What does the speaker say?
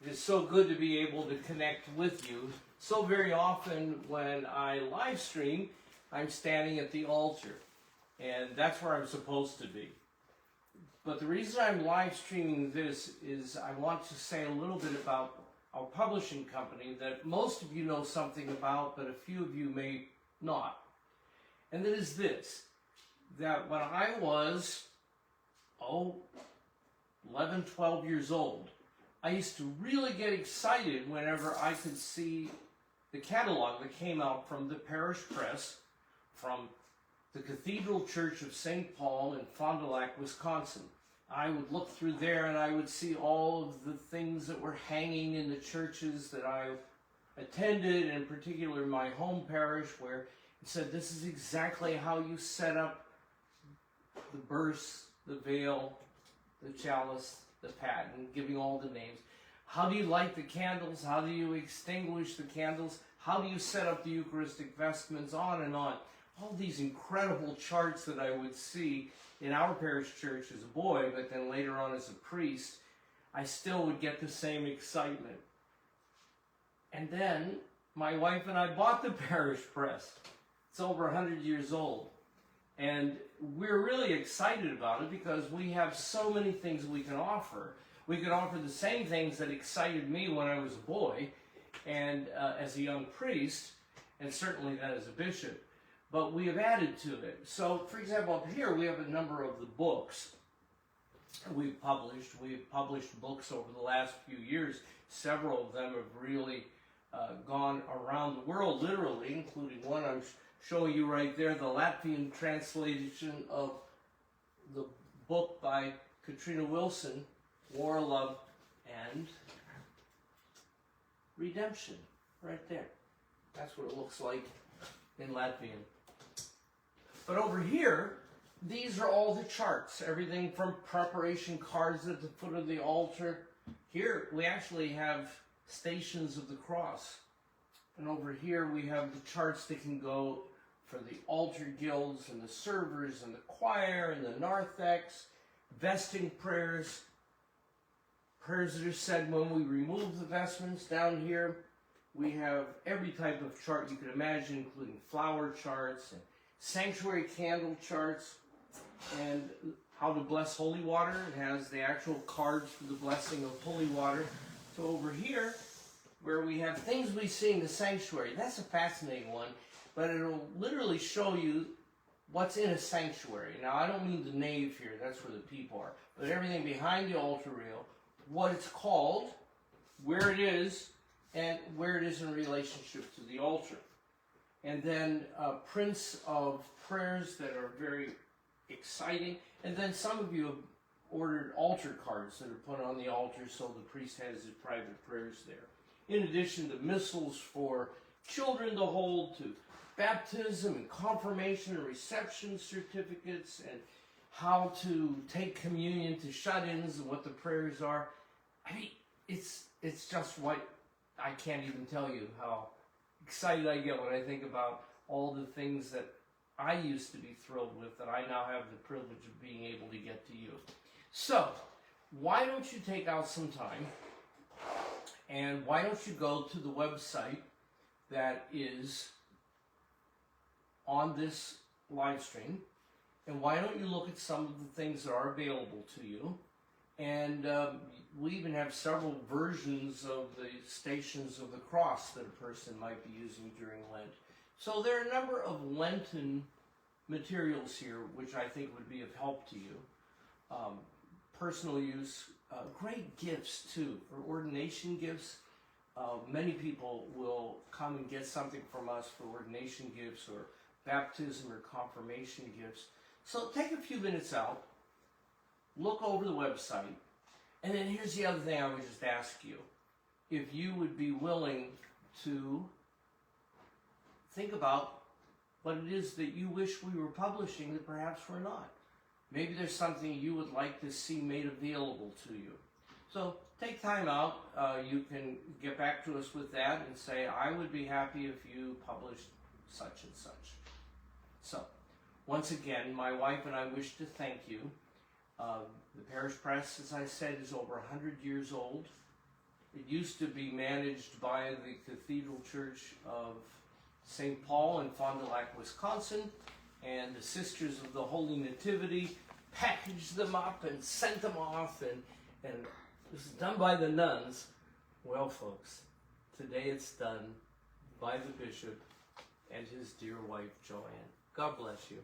It is so good to be able to connect with you. So very often when I live stream, I'm standing at the altar, and that's where I'm supposed to be. But the reason I'm live streaming this is I want to say a little bit about our publishing company that most of you know something about, but a few of you may not. And that is this, that when I was, 11, 12 years old, I used to really get excited whenever I could see the catalog that came out from the Parish Press from the Cathedral Church of St. Paul in Fond du Lac, Wisconsin. I would look through there and I would see all of the things that were hanging in the churches that I attended, in particular my home parish, where it said this is exactly how you set up the burse, the veil, the chalice, the paten, giving all the names. How do you light the candles? How do you extinguish the candles? How do you set up the Eucharistic vestments? On and on. All these incredible charts that I would see in our parish church as a boy, but then later on as a priest, I still would get the same excitement. And then my wife and I bought the Parish Press. It's over 100 years old. And we're really excited about it because we have so many things we can offer. We can offer the same things that excited me when I was a boy and as a young priest, and certainly then as a bishop. But we have added to it. So, for example, up here we have a number of the books we've published. We've published books over the last few years. Several of them have really gone around the world, literally, including one I'm showing you right there, the Latvian translation of the book by Katrina Wilson, War, Love, and Redemption, right there. That's what it looks like in Latvian. But over here, these are all the charts, everything from preparation cards at the foot of the altar. Here, we actually have Stations of the Cross. And over here, we have the charts that can go for the altar guilds and the servers and the choir and the narthex, vesting prayers, prayers that are said when we remove the vestments. Down here, we have every type of chart you can imagine, including flower charts and sanctuary candle charts, and how to bless holy water. It has the actual cards for the blessing of holy water. So over here, where we have things we see in the sanctuary, that's a fascinating one, but it'll literally show you what's in a sanctuary. Now, I don't mean the nave here, that's where the people are, but everything behind the altar rail, what it's called, where it is, and where it is in relationship to the altar. And then prints of prayers that are very exciting. And then some of you have ordered altar cards that are put on the altar so the priest has his private prayers there. In addition to missals for children to hold, to baptism and confirmation and reception certificates, and how to take communion to shut-ins and what the prayers are. I mean, it's just what I can't even tell you how excited I get when I think about all the things that I used to be thrilled with that I now have the privilege of being able to get to you. So, why don't you take out some time and why don't you go to the website that is on this live stream, and why don't you look at some of the things that are available to you. And we even have several versions of the Stations of the Cross that a person might be using during Lent. So there are a number of Lenten materials here which I think would be of help to you. Personal use, great gifts too, for ordination gifts. Many people will come and get something from us for ordination gifts or baptism or confirmation gifts. So take a few minutes out, look over the website, and then here's the other thing I would just ask you. If you would be willing to think about what it is that you wish we were publishing that perhaps we're not. Maybe there's something you would like to see made available to you. So take time out. You can get back to us with that and say, I would be happy if you published such and such. So, once again, my wife and I wish to thank you. The Parish Press, as I said, is over 100 years old. It used to be managed by the Cathedral Church of St. Paul in Fond du Lac, Wisconsin, and the Sisters of the Holy Nativity packaged them up and sent them off, and it was done by the nuns. Well, folks, today it's done by the bishop and his dear wife, Joanne. God bless you.